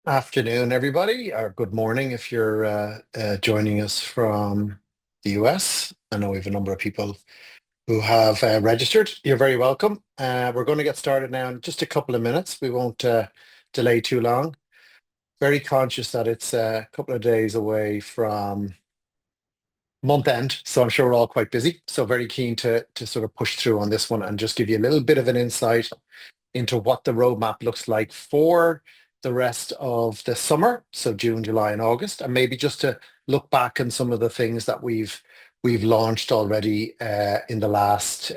Afternoon, everybody, or good morning if you're joining us from the US. I know we have a number of people who have registered. You're very welcome. We're going to get started now in just a couple of minutes. We won't delay too long. Very conscious that it's a couple of days away from month end, so I'm sure we're all quite busy. So very keen to sort of push through on this one and just give you a little bit of an insight into what the roadmap looks like for the rest of the summer, so June, July, and August, and maybe just to look back on some of the things that we've launched already in the last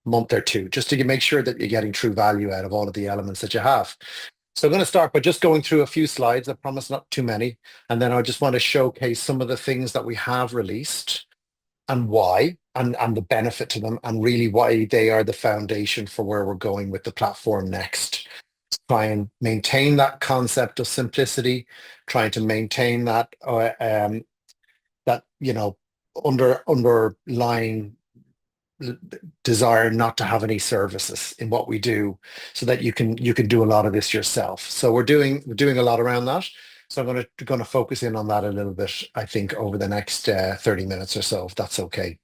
month or two, just to make sure that you're getting true value out of all of the elements that you have. So I'm going to start by just going through a few slides. I promise not too many, and then I just want to showcase some of the things that we have released and why and the benefit to them and really why they are the foundation for where we're going with the platform next. Try and maintain that concept of simplicity, trying to maintain that underlying desire not to have any services in what we do, so that you can do a lot of this yourself. So we're doing a lot around that. So I'm going to focus in on that a little bit, I think, over the next 30 minutes or so, if that's okay.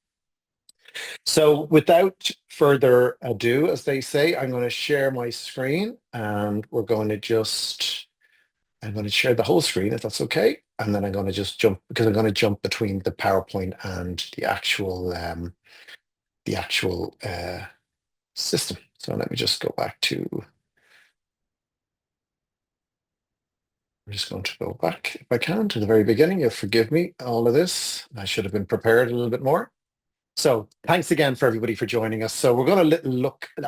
So without further ado, as they say, I'm going to share my screen and I'm going to share the whole screen if that's okay. And then I'm going to just jump because I'm going to jump between the PowerPoint and the actual system. So let me just go back to, I'm just going to go back if I can to the very beginning. You'll forgive me all of this. I should have been prepared a little bit more. So thanks again for everybody for joining us. So we're going to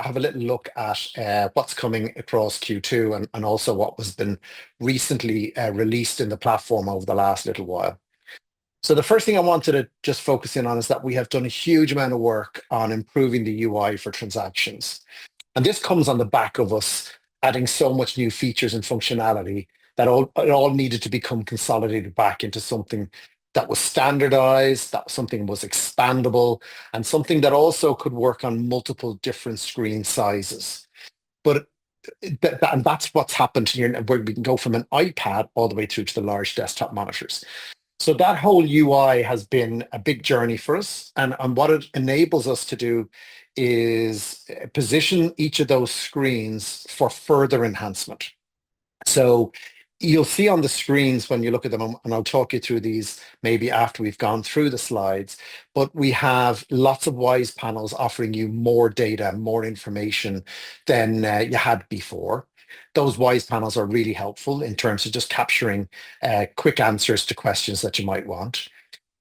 have a little look at what's coming across Q2 and also what was been recently released in the platform over the last little while. So the first thing I wanted to just focus in on is that we have done a huge amount of work on improving the UI for transactions. And this comes on the back of us adding so much new features and functionality that it all needed to become consolidated back into something that was standardized, that something was expandable, and something that also could work on multiple different screen sizes. But and that's what's happened here, where we can go from an iPad all the way through to the large desktop monitors. So that whole UI has been a big journey for us. And what it enables us to do is position each of those screens for further enhancement. So you'll see on the screens when you look at them, and I'll talk you through these maybe after we've gone through the slides, but we have lots of WISE panels offering you more data, more information than you had before. Those WISE panels are really helpful in terms of just capturing quick answers to questions that you might want.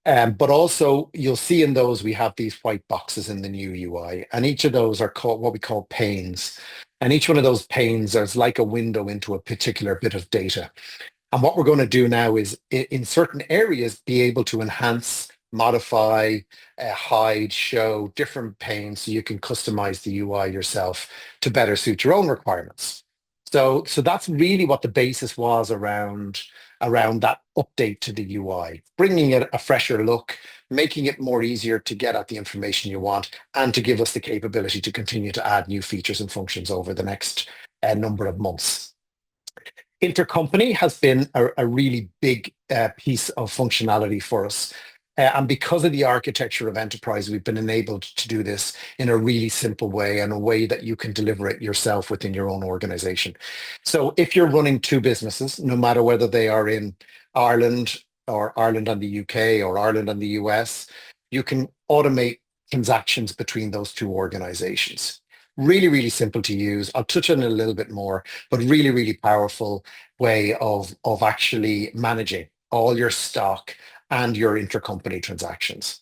But also, you'll see in those we have these white boxes in the new UI, and each of those are called what we call panes. And each one of those panes is like a window into a particular bit of data. And what we're going to do now is, in certain areas, be able to enhance, modify, hide, show different panes so you can customize the UI yourself to better suit your own requirements. So that's really what the basis was around that update to the UI, bringing it a fresher look, making it more easier to get at the information you want, and to give us the capability to continue to add new features and functions over the next number of months. Intercompany has been a really big piece of functionality for us. And because of the architecture of Enterprise, we've been enabled to do this in a really simple way and a way that you can deliver it yourself within your own organization. So if you're running two businesses, no matter whether they are in Ireland or Ireland and the UK or Ireland and the US, you can automate transactions between those two organizations. Really, really simple to use. I'll touch on it a little bit more, but really, really powerful way of actually managing all your stock and your intercompany transactions.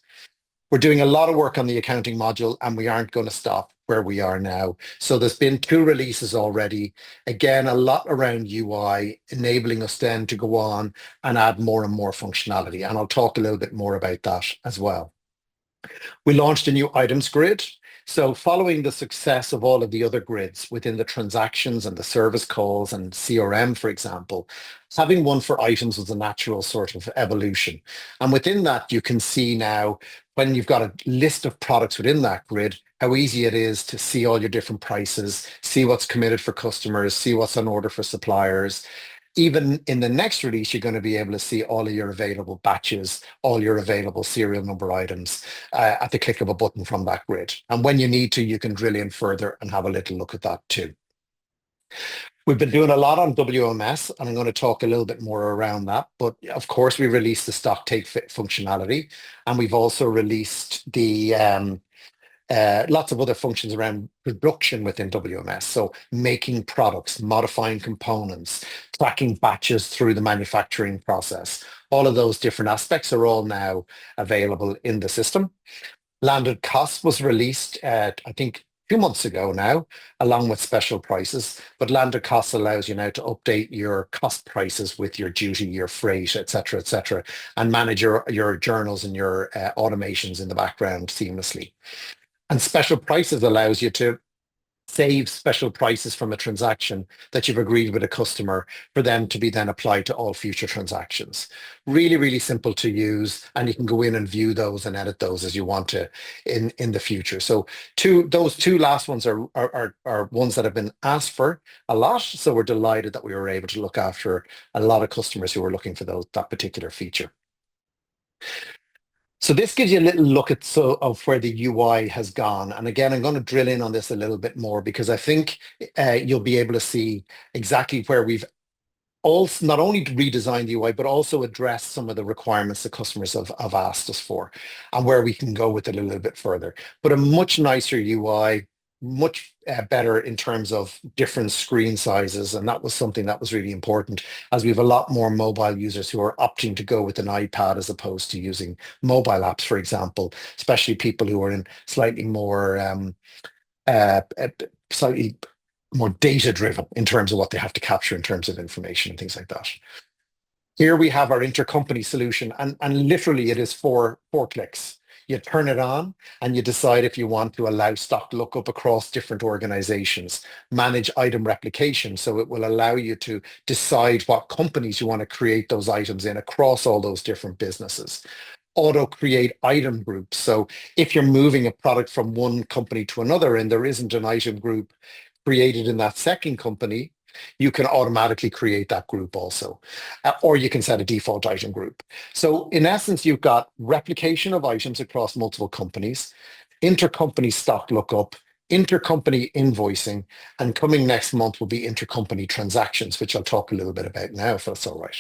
We're doing a lot of work on the accounting module, and we aren't going to stop where we are now. So there's been two releases already. Again, a lot around UI, enabling us then to go on and add more and more functionality. And I'll talk a little bit more about that as well. We launched a new items grid. So following the success of all of the other grids within the transactions and the service calls and CRM, for example, having one for items was a natural sort of evolution. And within that, you can see now when you've got a list of products within that grid, how easy it is to see all your different prices, see what's committed for customers, see what's on order for suppliers, Even in the next release, you're going to be able to see all of your available batches, all your available serial number items at the click of a button from that grid. And when you need to, you can drill in further and have a little look at that too. We've been doing a lot on WMS, and I'm going to talk a little bit more around that. But of course, we released the stock take functionality, and we've also released the lots of other functions around production within WMS. So making products, modifying components, tracking batches through the manufacturing process. All of those different aspects are all now available in the system. Landed cost was released, I think, 2 months ago now, along with special prices. But landed costs allows you now to update your cost prices with your duty, your freight, et cetera, and manage your journals and your automations in the background seamlessly. And special prices allows you to save special prices from a transaction that you've agreed with a customer for them to be then applied to all future transactions. Really, really simple to use, and you can go in and view those and edit those as you want to in the future. So those two last ones are ones that have been asked for a lot. So we're delighted that we were able to look after a lot of customers who were looking for that particular feature. So this gives you a little look of where the UI has gone. And again, I'm going to drill in on this a little bit more because I think you'll be able to see exactly where we've also not only redesigned the UI, but also addressed some of the requirements that customers have asked us for and where we can go with it a little bit further. But a much nicer UI, much better in terms of different screen sizes. And that was something that was really important as we have a lot more mobile users who are opting to go with an iPad as opposed to using mobile apps, for example, especially people who are in slightly more slightly more data driven in terms of what they have to capture in terms of information and things like that. Here we have our intercompany solution, and literally it is four clicks. You turn it on and you decide if you want to allow stock lookup across different organizations, manage item replication. So it will allow you to decide what companies you want to create those items in across all those different businesses. Auto create item groups. So if you're moving a product from one company to another and there isn't an item group created in that second company, you can automatically create that group also, or you can set a default item group. So in essence, you've got replication of items across multiple companies, intercompany stock lookup, intercompany invoicing, and coming next month will be intercompany transactions, which I'll talk a little bit about now, if that's all right.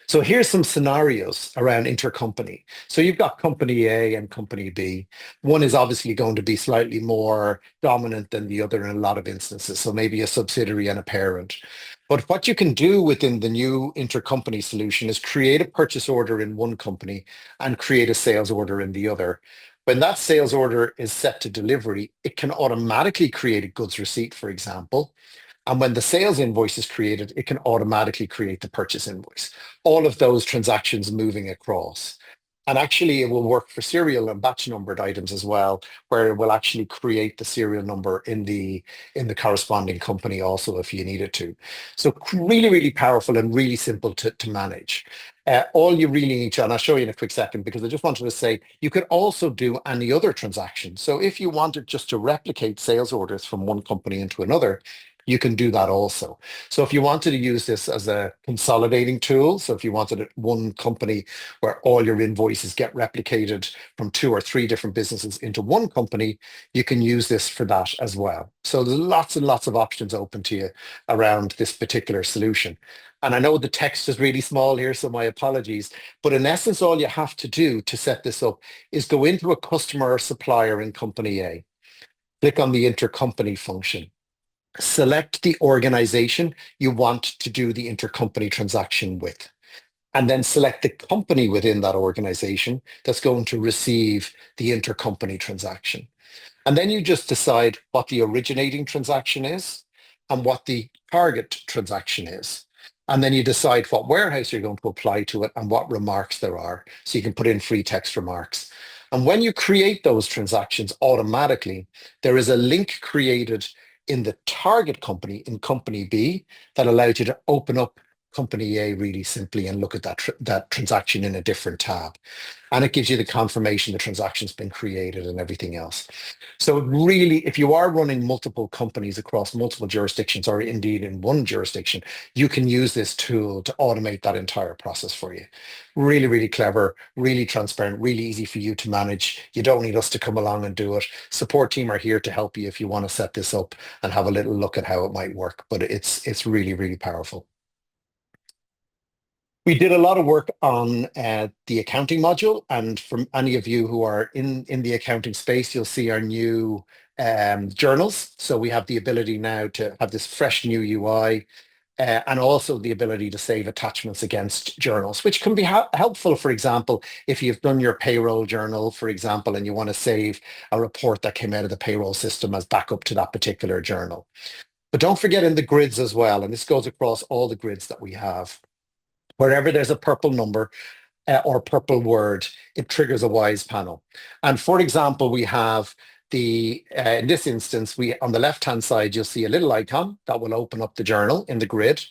So here's some scenarios around intercompany. So you've got company A and company B. One is obviously going to be slightly more dominant than the other in a lot of instances. So maybe a subsidiary and a parent. But what you can do within the new intercompany solution is create a purchase order in one company and create a sales order in the other. When that sales order is set to delivery, it can automatically create a goods receipt, for example. And when the sales invoice is created, it can automatically create the purchase invoice. All of those transactions moving across. And actually, it will work for serial and batch numbered items as well, where it will actually create the serial number in the corresponding company also if you need it to. So really, really powerful and really simple to manage. All you really need to, and I'll show you in a quick second, because I just wanted to say, you could also do any other transaction. So if you wanted just to replicate sales orders from one company into another, you can do that also. So if you wanted to use this as a consolidating tool, so if you wanted one company where all your invoices get replicated from 2 or 3 different businesses into one company, you can use this for that as well. So there's lots and lots of options open to you around this particular solution. And I know the text is really small here, so my apologies. But in essence, all you have to do to set this up is go into a customer or supplier in company A, click on the intercompany function. Select the organization you want to do the intercompany transaction with, and then select the company within that organization that's going to receive the intercompany transaction. And then you just decide what the originating transaction is and what the target transaction is. And then you decide what warehouse you're going to apply to it and what remarks there are. So you can put in free text remarks. And when you create those transactions automatically, there is a link created in the target company in company B that allows you to open up company A really simply and look at that transaction in a different tab. And it gives you the confirmation the transaction's been created and everything else. So really, if you are running multiple companies across multiple jurisdictions, or indeed in one jurisdiction, you can use this tool to automate that entire process for you. Really, really clever, really transparent, really easy for you to manage. You don't need us to come along and do it. Support team are here to help you if you want to set this up and have a little look at how it might work. But it's really, really powerful. We did a lot of work on the accounting module, and from any of you who are in the accounting space, you'll see our new journals. So we have the ability now to have this fresh new UI, and also the ability to save attachments against journals, which can be helpful, for example, if you've done your payroll journal, for example, and you want to save a report that came out of the payroll system as backup to that particular journal. But don't forget in the grids as well, and this goes across all the grids that we have. Wherever there's a purple number or purple word, it triggers a WISE panel. And for example, we have in this instance, on the left-hand side, you'll see a little icon that will open up the journal in the grid.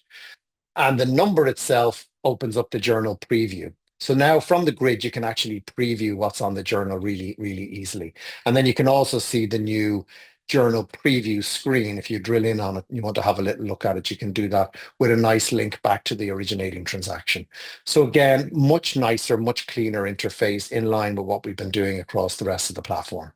And the number itself opens up the journal preview. So now from the grid, you can actually preview what's on the journal really, really easily. And then you can also see the new journal preview screen. If you drill in on it, you want to have a little look at it, you can do that with a nice link back to the originating transaction. So again, much nicer, much cleaner interface in line with what we've been doing across the rest of the platform.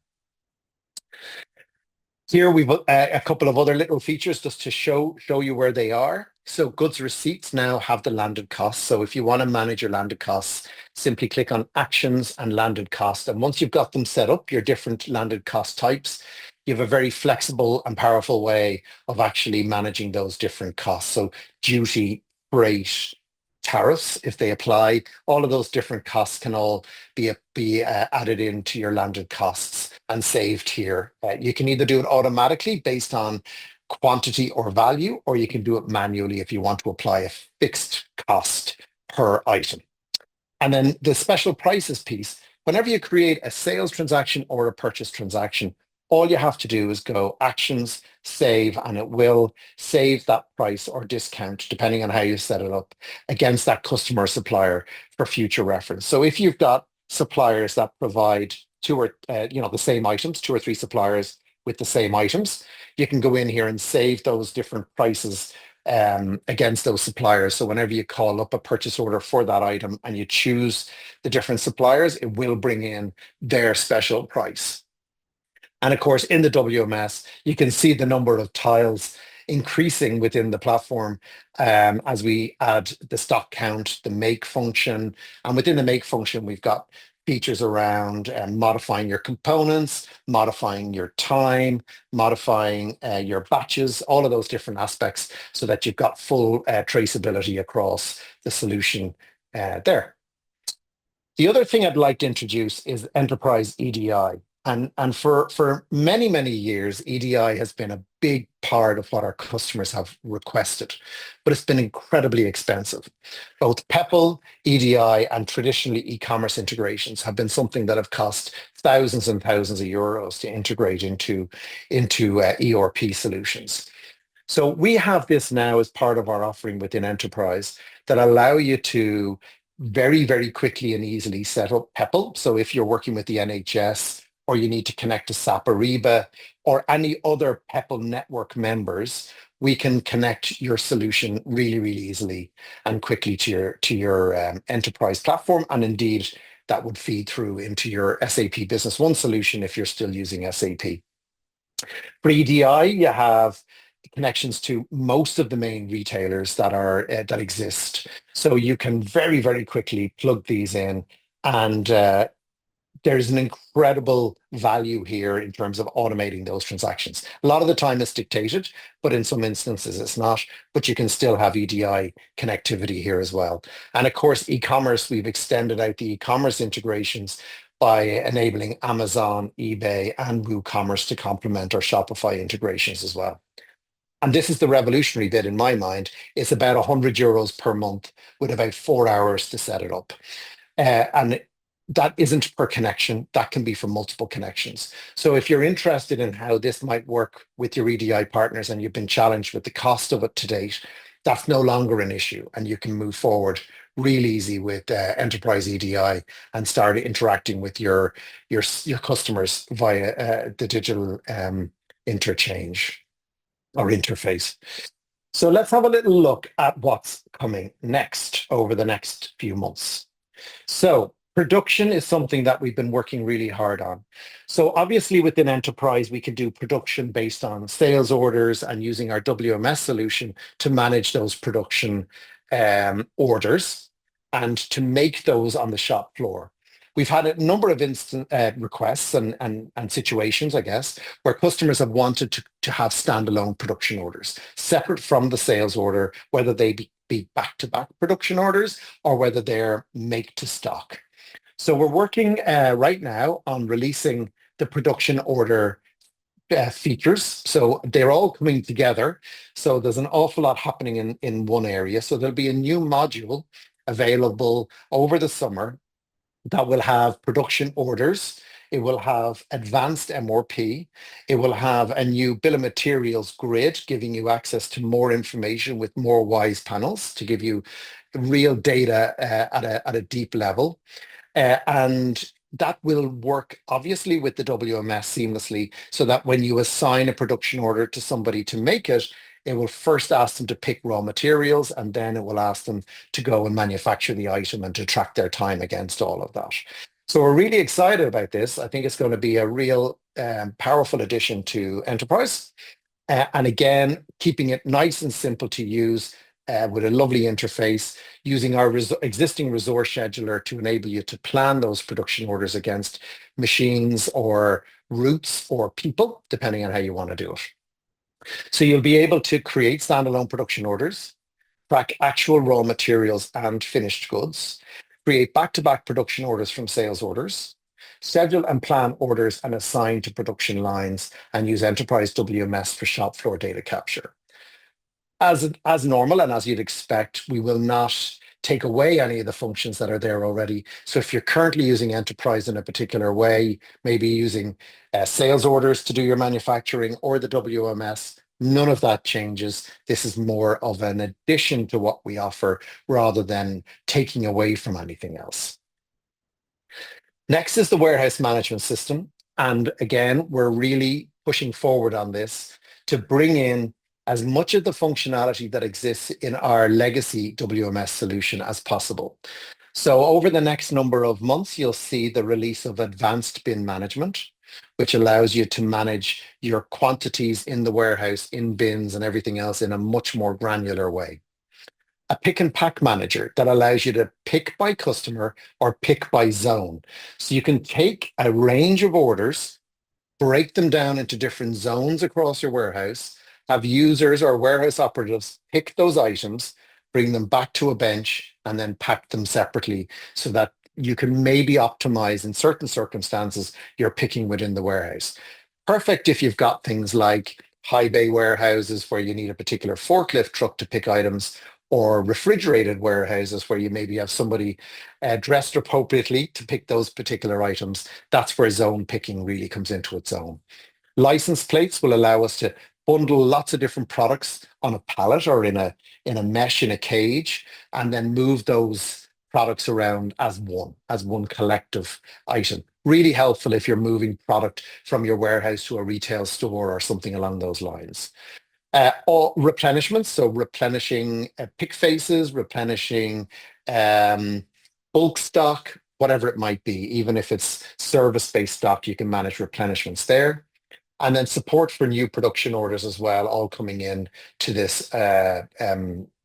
Here we've a couple of other little features just to show you where they are. So goods receipts now have the landed costs. So if you want to manage your landed costs, simply click on actions and landed cost. And once you've got them set up, your different landed cost types, you have a very flexible and powerful way of actually managing those different costs. So duty, freight, tariffs, if they apply, all of those different costs can all be added into your landed costs and saved here. You can either do it automatically based on quantity or value, or you can do it manually if you want to apply a fixed cost per item. And then the special prices piece, whenever you create a sales transaction or a purchase transaction, all you have to do is go actions, save, and it will save that price or discount, depending on how you set it up, against that customer or supplier for future reference. So if you've got suppliers that provide the same items, 2 or 3 suppliers with the same items, you can go in here and save those different prices against those suppliers. So whenever you call up a purchase order for that item and you choose the different suppliers, it will bring in their special price. And of course, in the WMS, you can see the number of tiles increasing within the platform as we add the stock count, the make function. And within the make function, we've got features around modifying your components, modifying your time, modifying your batches, all of those different aspects so that you've got full traceability across the solution there. The other thing I'd like to introduce is Enterpryze EDI. And for many, many years, EDI has been a big part of what our customers have requested, but it's been incredibly expensive. Both PEPL, EDI, and traditionally e-commerce integrations have been something that have cost thousands and thousands of euros to integrate into ERP solutions. So we have this now as part of our offering within Enterpryze that allow you to very, very quickly and easily set up PEPL. So if you're working with the NHS, or you need to connect to SAP Ariba or any other PEPL network members, we can connect your solution really, really easily and quickly to your enterprise platform. And indeed, that would feed through into your SAP Business One solution if you're still using SAP. For EDI, you have connections to most of the main retailers that exist. So you can very, very quickly plug these in, and there's an incredible value here in terms of automating those transactions. A lot of the time it's dictated, but in some instances it's not, but you can still have EDI connectivity here as well. And of course, e-commerce, we've extended out the e-commerce integrations by enabling Amazon, eBay, and WooCommerce to complement our Shopify integrations as well. And this is the revolutionary bit in my mind. It's about 100 euros per month with about 4 hours to set it up. And that isn't per connection, that can be for multiple connections. So if you're interested in how this might work with your EDI partners and you've been challenged with the cost of it to date, that's no longer an issue, and you can move forward real easy with Enterprise EDI and start interacting with your customers via the digital interchange or interface. So let's have a little look at what's coming next over the next few months. So production is something that we've been working really hard on. So obviously within Enterprise, we can do production based on sales orders and using our WMS solution to manage those production orders and to make those on the shop floor. We've had a number of instant requests and situations, I guess, where customers have wanted to have standalone production orders, separate from the sales order, whether they be back-to-back production orders or whether they're make to stock. So we're working right now on releasing the production order features. So they're all coming together. So there's an awful lot happening in one area. So there'll be a new module available over the summer that will have production orders. It will have advanced MRP. It will have a new bill of materials grid, giving you access to more information with more WISE panels to give you real data at a deep level. And that will work obviously with the WMS seamlessly, so that when you assign a production order to somebody to make it, it will first ask them to pick raw materials, and then it will ask them to go and manufacture the item and to track their time against all of that. So we're really excited about this. I think it's going to be a real powerful addition to Enterprise. And again, keeping it nice and simple to use with a lovely interface, using our existing resource scheduler to enable you to plan those production orders against machines or routes or people, depending on how you want to do it. So you'll be able to create standalone production orders, track actual raw materials and finished goods, create back-to-back production orders from sales orders, schedule and plan orders and assign to production lines, and use Enterprise WMS for shop floor data capture. As normal and as you'd expect, we will not take away any of the functions that are there already. So if you're currently using Enterprise in a particular way, maybe using sales orders to do your manufacturing or the WMS, none of that changes. This is more of an addition to what we offer rather than taking away from anything else. Next is the warehouse management system. And again, we're really pushing forward on this to bring in as much of the functionality that exists in our legacy WMS solution as possible. So over the next number of months, you'll see the release of advanced bin management, which allows you to manage your quantities in the warehouse, in bins and everything else in a much more granular way. A pick and pack manager that allows you to pick by customer or pick by zone. So you can take a range of orders, break them down into different zones across your warehouse, have users or warehouse operatives pick those items, bring them back to a bench, and then pack them separately so that you can maybe optimize in certain circumstances you're picking within the warehouse. Perfect if you've got things like high bay warehouses where you need a particular forklift truck to pick items, or refrigerated warehouses where you maybe have somebody dressed appropriately to pick those particular items. That's where zone picking really comes into its own. License plates will allow us to bundle lots of different products on a pallet or in a mesh in a cage, and then move those products around as one collective item. Really helpful if you're moving product from your warehouse to a retail store or something along those lines. Or replenishments, so replenishing pick faces, replenishing bulk stock, whatever it might be. Even if it's service-based stock, you can manage replenishments there. And then support for new production orders as well, all coming in to this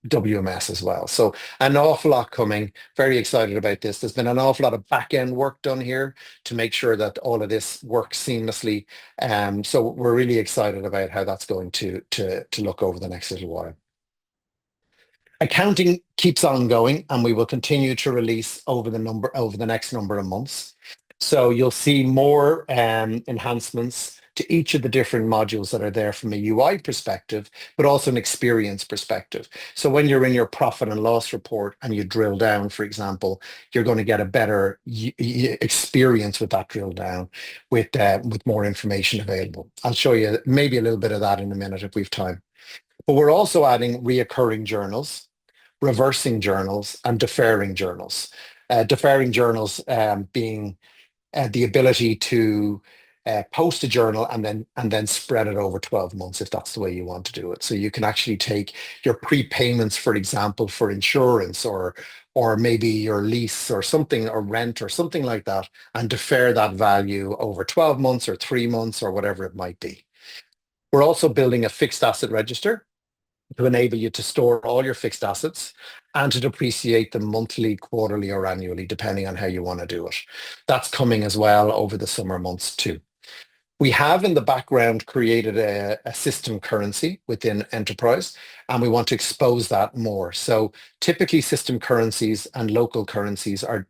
WMS as well. So an awful lot coming. Very excited about this. There's been an awful lot of back-end work done here to make sure that all of this works seamlessly. So we're really excited about how that's going to look over the next little while. Accounting keeps on going, and we will continue to release over the next number of months. So you'll see more enhancements to each of the different modules that are there from a UI perspective, but also an experience perspective. So when you're in your profit and loss report and you drill down, for example, you're going to get a better experience with that drill down with more information available. I'll show you maybe a little bit of that in a minute if we've time. But we're also adding reoccurring journals, reversing journals, and deferring journals. Deferring journals being the ability to post a journal and then spread it over 12 months if that's the way you want to do it. So you can actually take your prepayments, for example, for insurance or maybe your lease or something or rent or something like that, and defer that value over 12 months or 3 months or whatever it might be. We're also building a fixed asset register to enable you to store all your fixed assets and to depreciate them monthly, quarterly, or annually, depending on how you want to do it. That's coming as well over the summer months too. We have in the background created a system currency within Enterprise, and we want to expose that more. So typically system currencies and local currencies are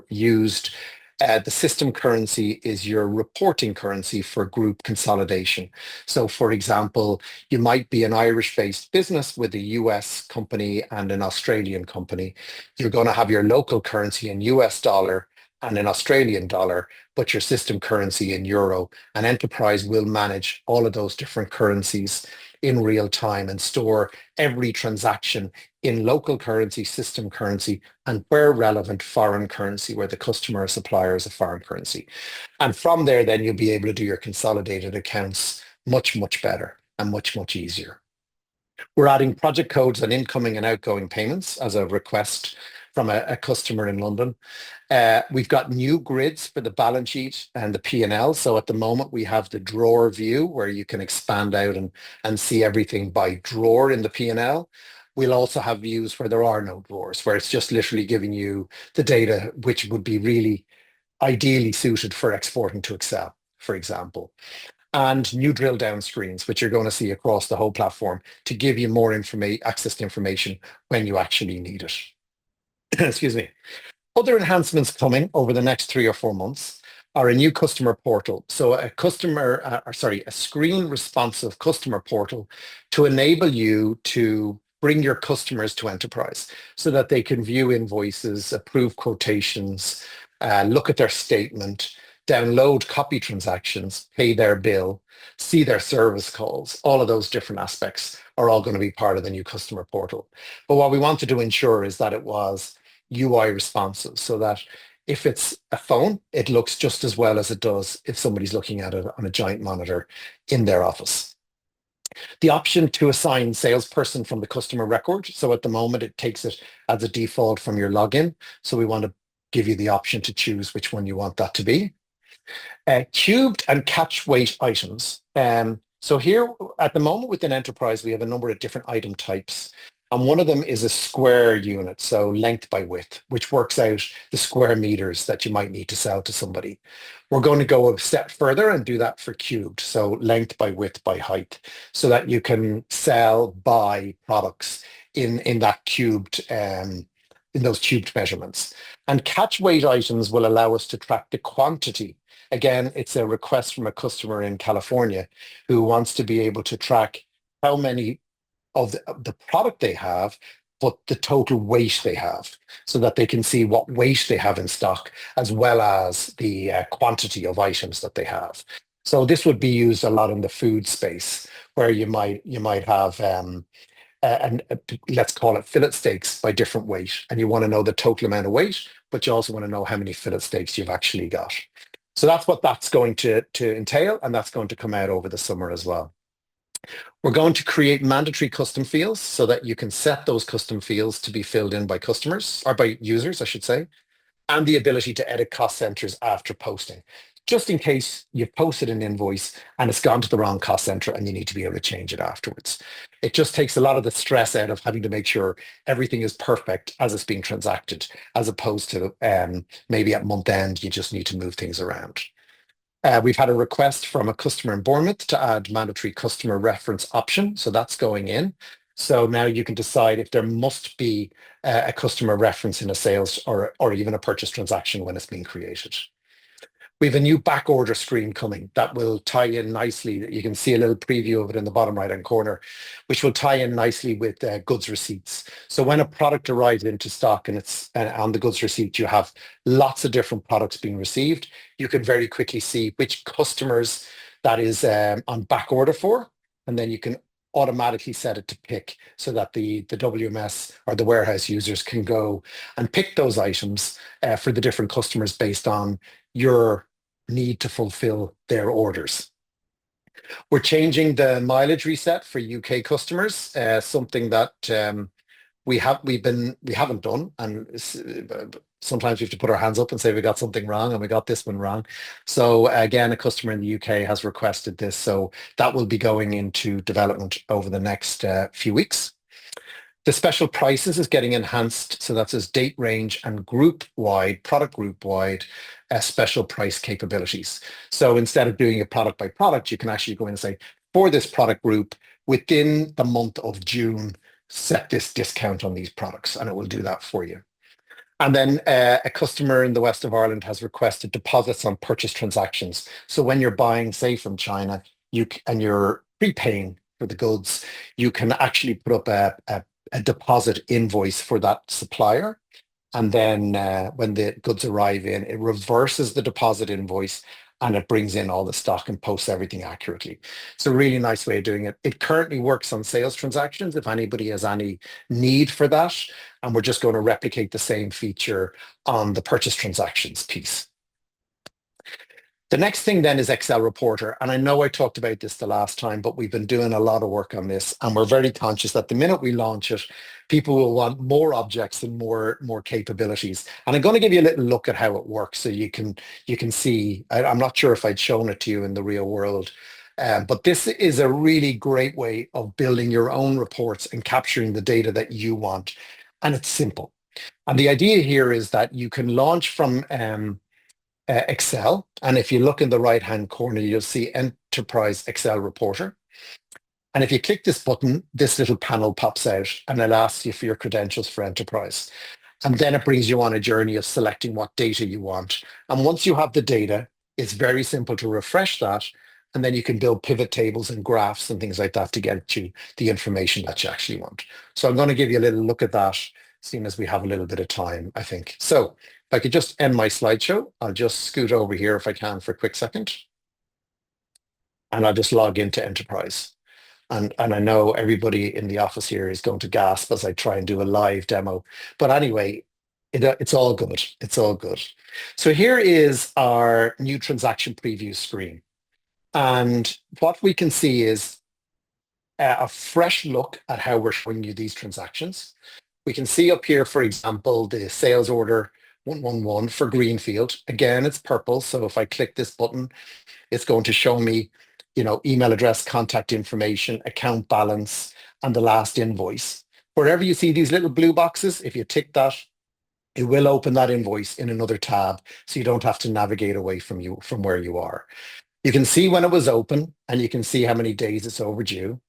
used. The system currency is your reporting currency for group consolidation. So for example, you might be an Irish-based business with a US company and an Australian company. You're going to have your local currency in US dollar and an Australian dollar, but your system currency in euro. And Enterprise will manage all of those different currencies in real time and store every transaction in local currency, system currency, and where relevant, foreign currency, where the customer or supplier is a foreign currency. And from there, then you'll be able to do your consolidated accounts much, much better and much, much easier. We're adding project codes and incoming and outgoing payments as a request from a customer in London. We've got new grids for the balance sheet and the P&L. So at the moment, we have the drawer view where you can expand out and see everything by drawer in the P&L. We'll also have views where there are no drawers, where it's just literally giving you the data, which would be really ideally suited for exporting to Excel, for example. And new drill down screens, which you're going to see across the whole platform to give you more access to information when you actually need it. Excuse me. Other enhancements coming over the next 3 or 4 months are a new customer portal. So a screen responsive customer portal to enable you to bring your customers to Enterprise so that they can view invoices, approve quotations, look at their statement, download copy transactions, pay their bill, see their service calls. All of those different aspects are all going to be part of the new customer portal. But what we wanted to ensure is that it was UI responsive so that if it's a phone, it looks just as well as it does if somebody's looking at it on a giant monitor in their office. The option to assign salesperson from the customer record. So at the moment, it takes it as a default from your login. So we want to give you the option to choose which one you want that to be. Cubed and catch weight items. So here at the moment within Enterprise, we have a number of different item types. And one of them is a square unit, so length by width, which works out the square meters that you might need to sell to somebody. We're going to go a step further and do that for cubed, so length by width by height, so that you can sell, buy products in that cubed, in those cubed measurements. And catch weight items will allow us to track the quantity. Again, it's a request from a customer in California who wants to be able to track how many of the product they have, but the total weight they have, so that they can see what weight they have in stock, as well as the quantity of items that they have. So this would be used a lot in the food space, where you might have let's call it fillet steaks by different weight, and you want to know the total amount of weight, but you also want to know how many fillet steaks you've actually got. So that's what that's going to entail, and that's going to come out over the summer as well. We're going to create mandatory custom fields so that you can set those custom fields to be filled in by customers, or by users, I should say, and the ability to edit cost centers after posting, just in case you've posted an invoice and it's gone to the wrong cost center and you need to be able to change it afterwards. It just takes a lot of the stress out of having to make sure everything is perfect as it's being transacted, as opposed to maybe at month end, you just need to move things around. We've had a request from a customer in Bournemouth to add mandatory customer reference option. So that's going in. So now you can decide if there must be a customer reference in a sales or even a purchase transaction when it's being created. We have a new back order screen coming that will tie in nicely. You can see a little preview of it in the bottom right-hand corner, which will tie in nicely with goods receipts. So when a product arrives into stock and it's on the goods receipt, you have lots of different products being received. You can very quickly see which customers that is on back order for, and then you can automatically set it to pick so that the WMS or the warehouse users can go and pick those items for the different customers based on your need to fulfill their orders. We're changing the mileage reset for UK customers, something that we haven't done, and sometimes we have to put our hands up and say we got something wrong, and we got this one wrong. So again, a customer in the UK has requested this, so that will be going into development over the next few weeks. The special prices is getting enhanced, so that's as date range and product group wide special price capabilities. So instead of doing it product by product, you can actually go in and say, for this product group, within the month of June, set this discount on these products, and it will do that for you. And then a customer in the west of Ireland has requested deposits on purchase transactions. So when you're buying, say, from China, and you're prepaying for the goods, you can actually put up a deposit invoice for that supplier. And then when the goods arrive in, it reverses the deposit invoice and it brings in all the stock and posts everything accurately. It's a really nice way of doing it. It currently works on sales transactions if anybody has any need for that. And we're just going to replicate the same feature on the purchase transactions piece. The next thing then is Excel Reporter. And I know I talked about this the last time, but we've been doing a lot of work on this. And we're very conscious that the minute we launch it, people will want more objects and more capabilities. And I'm going to give you a little look at how it works so you can see. I'm not sure if I'd shown it to you in the real world, but this is a really great way of building your own reports and capturing the data that you want. And it's simple. And the idea here is that you can launch from Excel. And if you look in the right-hand corner, you'll see Enterprise Excel Reporter. And if you click this button, this little panel pops out and it'll ask you for your credentials for Enterprise. And then it brings you on a journey of selecting what data you want. And once you have the data, it's very simple to refresh that. And then you can build pivot tables and graphs and things like that to get you the information that you actually want. So I'm going to give you a little look at that, seeing as we have a little bit of time, I think. So if I could just end my slideshow, I'll just scoot over here if I can for a quick second. And I'll just log into Enterprise. And I know everybody in the office here is going to gasp as I try and do a live demo. But anyway, it's all good. It's all good. So here is our new transaction preview screen. And what we can see is a fresh look at how we're showing you these transactions. We can see up here, for example, the sales order 111 for Greenfield. Again, it's purple. So if I click this button, it's going to show me, email address, contact information, account balance, and the last invoice. Wherever you see these little blue boxes, if you tick that, it will open that invoice in another tab, so you don't have to navigate away from where you are. You can see when it was open, and you can see how many days it's overdue.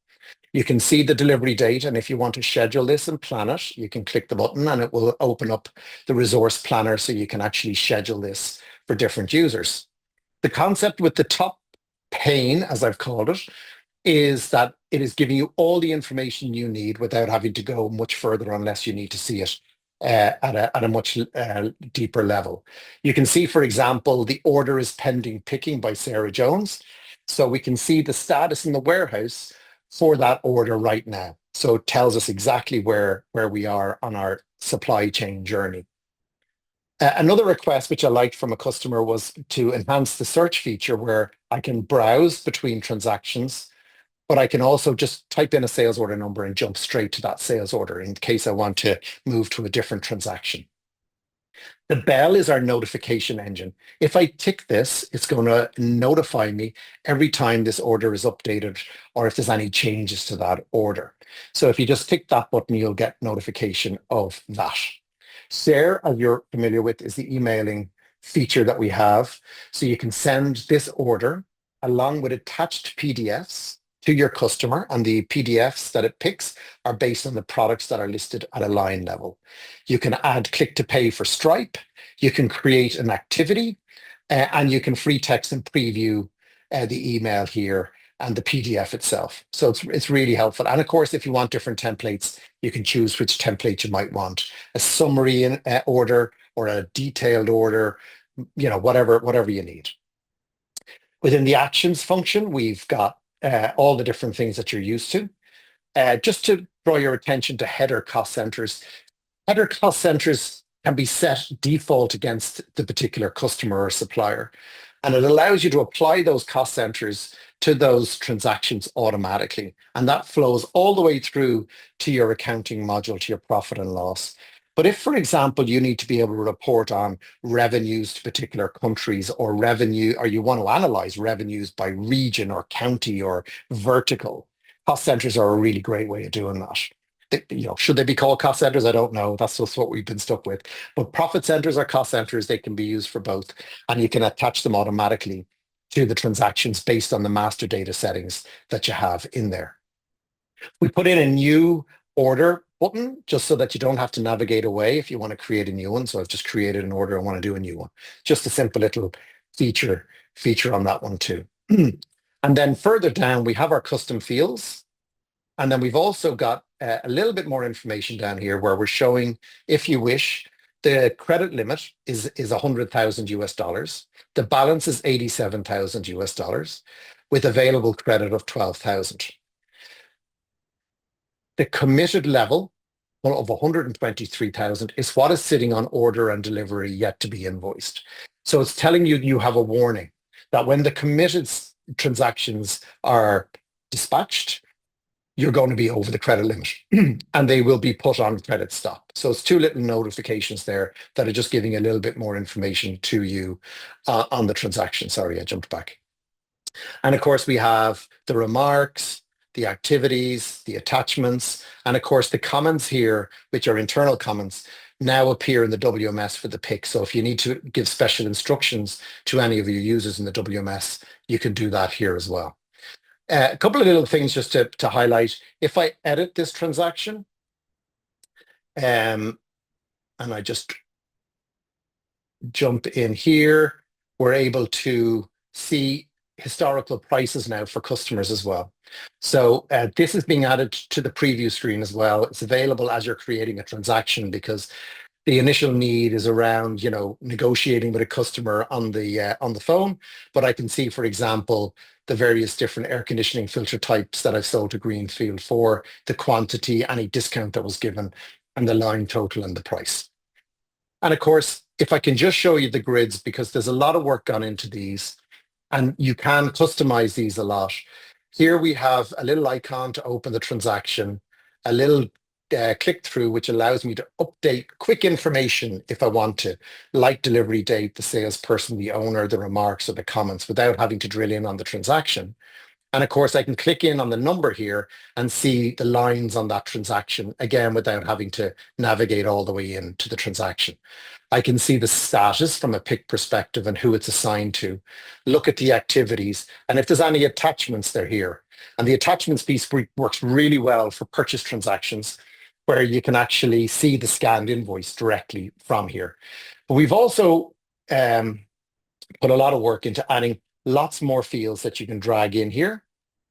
You can see the delivery date, and if you want to schedule this and plan it, you can click the button and it will open up the resource planner so you can actually schedule this for different users. The concept with the top pane, as I've called it, is that it is giving you all the information you need without having to go much further unless you need to see it at a much deeper level. You can see, for example, the order is pending picking by Sarah Jones. So we can see the status in the warehouse for that order right now. So it tells us exactly where we are on our supply chain journey. Another request which I liked from a customer was to enhance the search feature where I can browse between transactions, but I can also just type in a sales order number and jump straight to that sales order in case I want to move to a different transaction. The bell is our notification engine. If I tick this, it's going to notify me every time this order is updated or if there's any changes to that order. So if you just tick that button, you'll get notification of that. Share, as you're familiar with, is the emailing feature that we have. So you can send this order along with attached PDFs to your customer, and the PDFs that it picks are based on the products that are listed at a line level. You can add click to pay for Stripe. You can create an activity, and you can free text and preview the email here and the PDF itself. So it's really helpful. And of course, if you want different templates, you can choose which template you might want. A summary order or a detailed order, whatever you need. Within the actions function, we've got all the different things that you're used to. Just to draw your attention to header cost centers. Header cost centers can be set default against the particular customer or supplier. And it allows you to apply those cost centers to those transactions automatically. And that flows all the way through to your accounting module, to your profit and loss. But if, for example, you need to be able to report on revenues to particular countries or revenue, or you want to analyze revenues by region or county or vertical, cost centers are a really great way of doing that. Should they be called cost centers? I don't know. That's just what we've been stuck with. But profit centers or cost centers, they can be used for both, and you can attach them automatically to the transactions based on the master data settings that you have in there. We put in a new order button just so that you don't have to navigate away if you want to create a new one. So I've just created an order. I want to do a new one. Just a simple little feature on that one too. And then further down, we have our custom fields. And then we've also got a little bit more information down here where we're showing, if you wish, the credit limit is 100,000 US dollars. The balance is 87,000 US dollars with available credit of 12,000. The committed level of 123,000 is what is sitting on order and delivery yet to be invoiced. So it's telling you you have a warning that when the committed transactions are dispatched, you're going to be over the credit limit and they will be put on credit stop. So it's two little notifications there that are just giving a little bit more information to you on the transaction. Sorry, I jumped back. And of course, we have the remarks, the activities, the attachments, and of course, the comments here, which are internal comments, now appear in the WMS for the pick. So if you need to give special instructions to any of your users in the WMS, you can do that here as well. A couple of little things just to highlight. If I edit this transaction, and I just jump in here, we're able to see historical prices now for customers as well. So this is being added to the preview screen as well. It's available as you're creating a transaction because the initial need is around, negotiating with a customer on the phone. But I can see, for example, the various different air conditioning filter types that I've sold to Greenfield for, the quantity, any discount that was given, and the line total and the price. And of course, if I can just show you the grids, because there's a lot of work gone into these, and you can customize these a lot. Here we have a little icon to open the transaction, a little click through, which allows me to update quick information if I want to, like delivery date, the salesperson, the owner, the remarks, or the comments, without having to drill in on the transaction. And of course, I can click in on the number here and see the lines on that transaction, again, without having to navigate all the way into the transaction. I can see the status from a pick perspective and who it's assigned to, look at the activities, and if there's any attachments, they're here. And the attachments piece works really well for purchase transactions, where you can actually see the scanned invoice directly from here. But we've also put a lot of work into adding lots more fields that you can drag in here.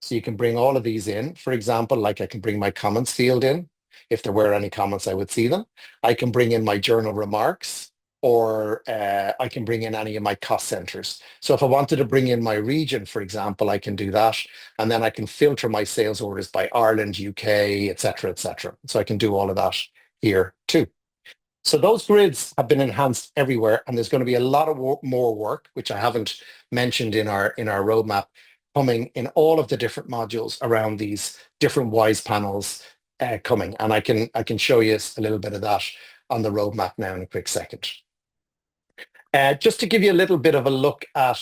So you can bring all of these in. For example, like I can bring my comments field in. If there were any comments, I would see them. I can bring in my journal remarks, or I can bring in any of my cost centers. So if I wanted to bring in my region, for example, I can do that. And then I can filter my sales orders by Ireland, UK, et cetera, et cetera. So I can do all of that here too. So those grids have been enhanced everywhere, and there's going to be a lot of more work, which I haven't mentioned in our roadmap, coming in all of the different modules around these different WISE panels coming. And I can show you a little bit of that on the roadmap now in a quick second. Just to give you a little bit of a look at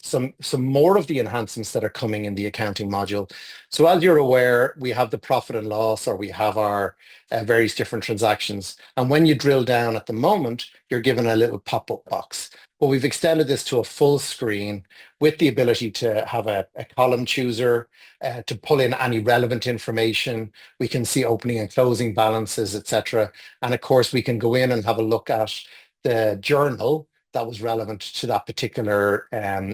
some more of the enhancements that are coming in the accounting module. So as you're aware, we have the profit and loss, or we have our various different transactions. And when you drill down at the moment, you're given a little pop-up box. But we've extended this to a full screen with the ability to have a column chooser, to pull in any relevant information. We can see opening and closing balances, etc. And of course, we can go in and have a look at the journal that was relevant to that particular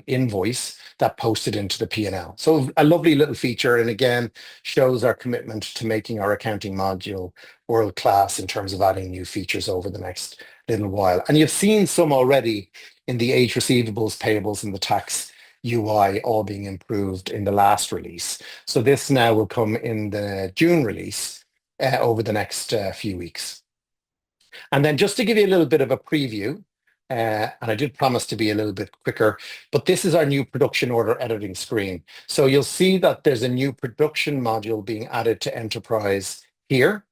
invoice that posted into the P&L. So a lovely little feature, and again, shows our commitment to making our accounting module world-class in terms of adding new features over the next little while. And you've seen some already in the age receivables, payables, and the tax UI all being improved in the last release. So this now will come in the June release over the next few weeks. And then just to give you a little bit of a preview, and I did promise to be a little bit quicker, but this is our new production order editing screen. So you'll see that there's a new production module being added to Enterprise here.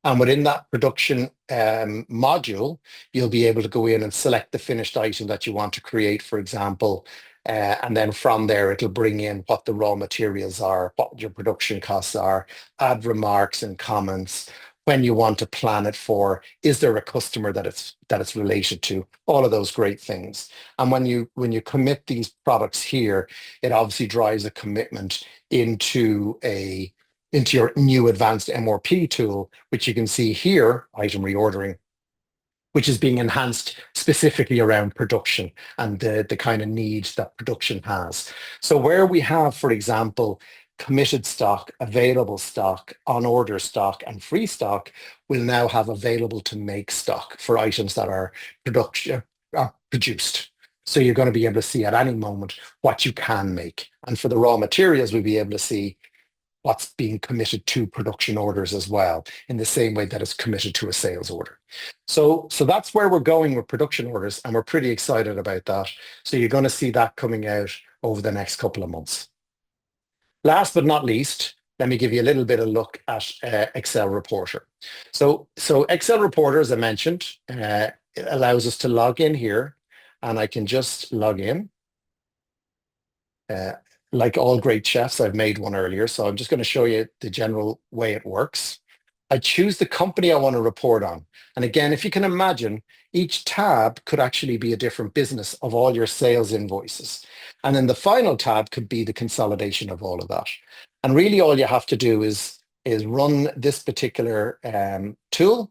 And within that production module, you'll be able to go in and select the finished item that you want to create, for example. And then from there, it'll bring in what the raw materials are, what your production costs are, add remarks and comments, when you want to plan it for, is there a customer that it's related to, all of those great things. And when you commit these products here, it obviously drives a commitment into your new advanced MRP tool, which you can see here, item reordering, which is being enhanced specifically around production and the kind of needs that production has. So where we have, for example, committed stock, available stock, on order stock, and free stock, will now have available to make stock for items that are produced. So you're going to be able to see at any moment what you can make. And for the raw materials, we'll be able to see what's being committed to production orders as well, in the same way that it's committed to a sales order. So that's where we're going with production orders, and we're pretty excited about that. So you're going to see that coming out over the next couple of months. Last but not least, let me give you a little bit of look at Excel Reporter. So Excel Reporter, as I mentioned, it allows us to log in here, and I can just log in. Like all great chefs, I've made one earlier, so I'm just going to show you the general way it works. I choose the company I want to report on. And again, if you can imagine, each tab could actually be a different business of all your sales invoices. And then the final tab could be the consolidation of all of that. And really all you have to do is run this particular tool,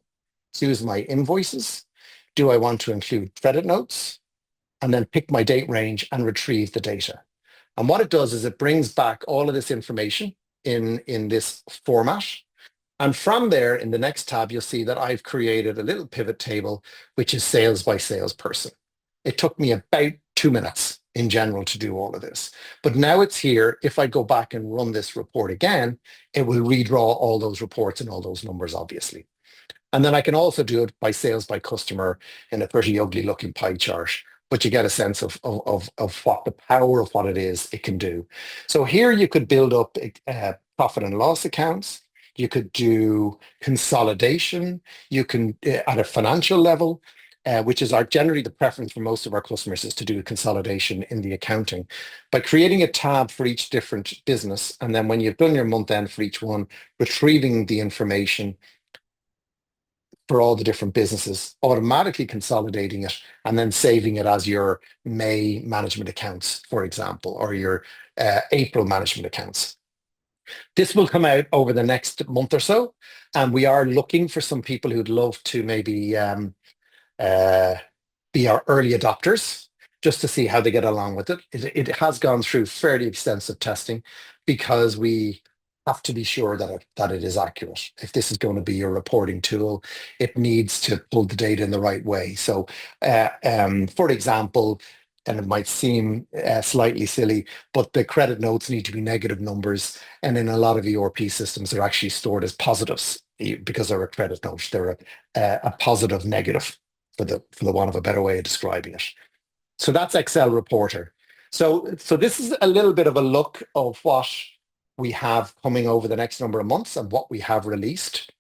choose my invoices. Do I want to include credit notes? And then pick my date range and retrieve the data. And what it does is it brings back all of this information in this format. And from there, in the next tab, you'll see that I've created a little pivot table, which is sales by salesperson. It took me about 2 minutes in general to do all of this. But now it's here. If I go back and run this report again, it will redraw all those reports and all those numbers, obviously. And then I can also do it by sales by customer in a pretty ugly looking pie chart, but you get a sense of what the power of what it is it can do. So here you could build up profit and loss accounts. You could do consolidation. You can, at a financial level, which is generally the preference for most of our customers, is to do consolidation in the accounting. By creating a tab for each different business, and then when you've done your month end for each one, retrieving the information for all the different businesses, automatically consolidating it, and then saving it as your May management accounts, for example, or your April management accounts. This will come out over the next month or so, and we are looking for some people who'd love to maybe be our early adopters, just to see how they get along with it. It has gone through fairly extensive testing, because we have to be sure that it is accurate. If this is going to be your reporting tool, it needs to pull the data in the right way. So, for example, and it might seem slightly silly, but the credit notes need to be negative numbers. And in a lot of ERP systems, they're actually stored as positives because they're a credit note. They're a positive negative, for the want of a better way of describing it. So that's Excel Reporter. So this is a little bit of a look of what we have coming over the next number of months and what we have released.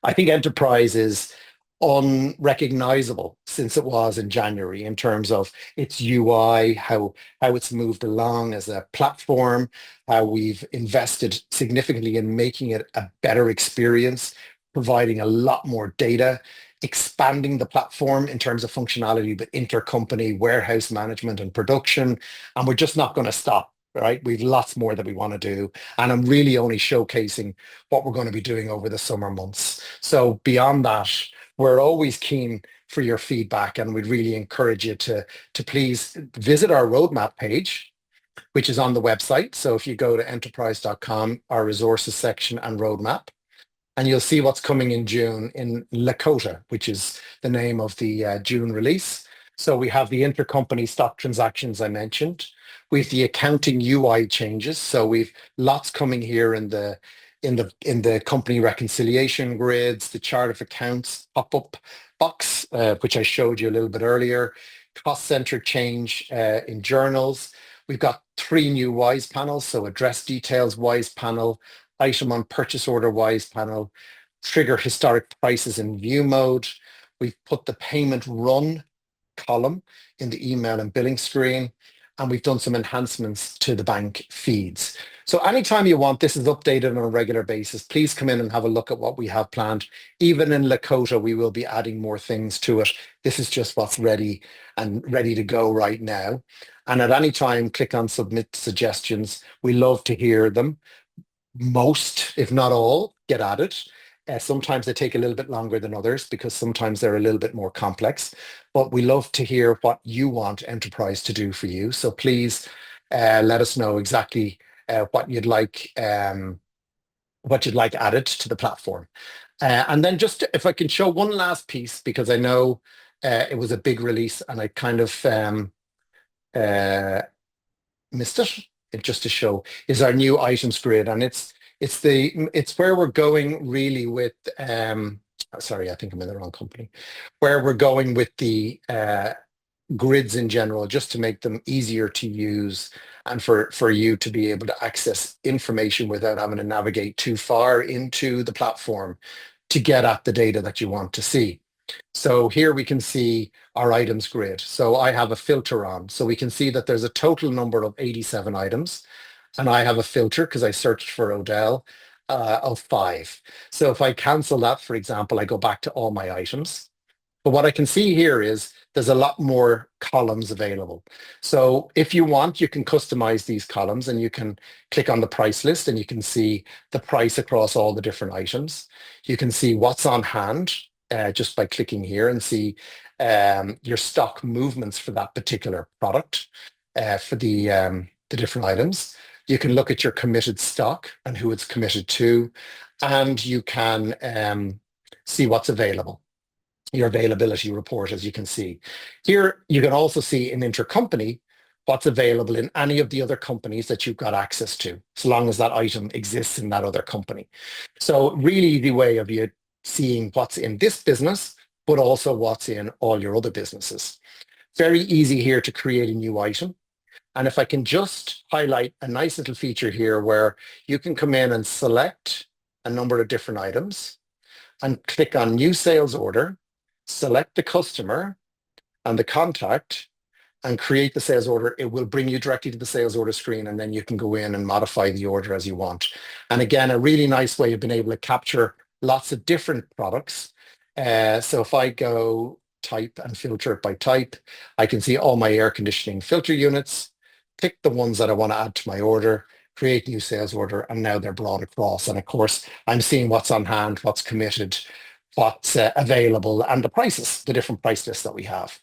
I think Enterprise is unrecognizable since it was in January in terms of its UI, how it's moved along as a platform, how we've invested significantly in making it a better experience, providing a lot more data, expanding the platform in terms of functionality with intercompany warehouse management and production. And we're just not going to stop. Right, we've lots more that we want to do, and I'm really only showcasing what we're going to be doing over the summer months. So beyond that, we're always keen for your feedback, and we'd really encourage you to please visit our roadmap page, which is on the website. So if you go to enterprise.com, our resources section and roadmap, and you'll see what's coming in June in Lakota, which is the name of the June release. So we have the intercompany stock transactions I mentioned. We've the accounting UI changes. So we've lots coming here in the company reconciliation grids, the chart of accounts pop-up box, which I showed you a little bit earlier, cost center change in journals. We've got 3 new WISE panels, so address details WISE panel, item on purchase order WISE panel, trigger historic prices in view mode. We've put the payment run column in the email and billing screen, and we've done some enhancements to the bank feeds. So anytime you want, this is updated on a regular basis. Please come in and have a look at what we have planned. Even in Lakota, we will be adding more things to it. This is just what's ready to go right now. And at any time, click on submit suggestions. We love to hear them. Most, if not all, get added. Sometimes they take a little bit longer than others because sometimes they're a little bit more complex, but we love to hear what you want Enterprise to do for you. So please let us know exactly what you'd like added to the platform. And then just if I can show one last piece, because I know it was a big release and I kind of missed it, just to show, is our new items grid. And it's where we're going really with sorry, I think I'm in the wrong company, where we're going with the grids in general, just to make them easier to use and for you to be able to access information without having to navigate too far into the platform to get at the data that you want to see. So here we can see our items grid. So I have a filter on, so we can see that there's a total number of 87 items. And I have a filter because I searched for Odell of 5. So if I cancel that, for example, I go back to all my items. But what I can see here is there's a lot more columns available. So if you want, you can customize these columns and you can click on the price list and you can see the price across all the different items. You can see what's on hand just by clicking here and see your stock movements for that particular product for the different items. You can look at your committed stock and who it's committed to, and you can see what's available, your availability report, as you can see. Here, you can also see in intercompany what's available in any of the other companies that you've got access to, so long as that item exists in that other company. So really the way of you seeing what's in this business, but also what's in all your other businesses. Very easy here to create a new item. And if I can just highlight a nice little feature here where you can come in and select a number of different items and click on new sales order, select the customer and the contact and create the sales order. It will bring you directly to the sales order screen, and then you can go in and modify the order as you want. And again, a really nice way of being able to capture lots of different products. So if I go type and filter it by type, I can see all my air conditioning filter units, pick the ones that I want to add to my order, create new sales order, and now they're brought across. And of course, I'm seeing what's on hand, what's committed, what's available, and the prices, the different price lists that we have.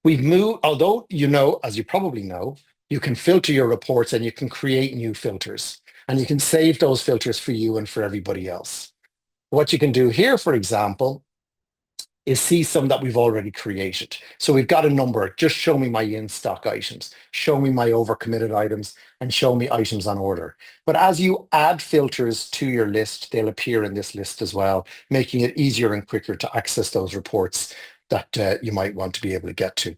We've moved, although, as you probably know, you can filter your reports and you can create new filters, and you can save those filters for you and for everybody else. What you can do here, for example, is see some that we've already created. So we've got a number, just show me my in-stock items, show me my overcommitted items, and show me items on order. But as you add filters to your list, they'll appear in this list as well, making it easier and quicker to access those reports that you might want to be able to get to.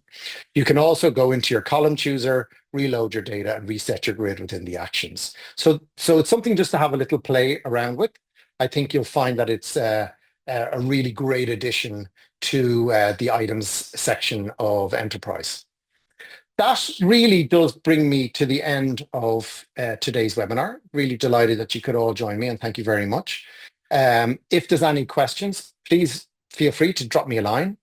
You can also go into your column chooser, reload your data, and reset your grid within the actions. So it's something just to have a little play around with. I think you'll find that it's a really great addition to the items section of Enterprise. That really does bring me to the end of today's webinar. Really delighted that you could all join me, and thank you very much. If there's any questions, please feel free to drop me a line,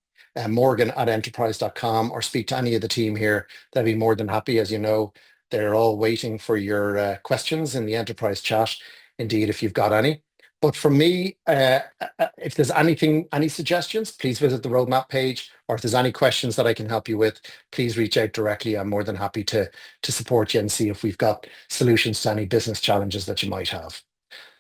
morgan@enterprise.com, or speak to any of the team here. They'll be more than happy. As you know, they're all waiting for your questions in the Enterprise chat, indeed, if you've got any. But for me, if there's any suggestions, please visit the roadmap page, or if there's any questions that I can help you with, please reach out directly. I'm more than happy to support you and see if we've got solutions to any business challenges that you might have.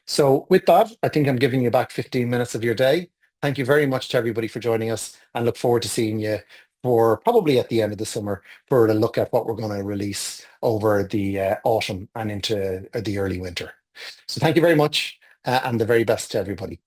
So with that, I think I'm giving you back 15 minutes of your day. Thank you very much to everybody for joining us, and look forward to seeing you for probably at the end of the summer for a look at what we're going to release over the autumn and into the early winter. So thank you very much and the very best to everybody.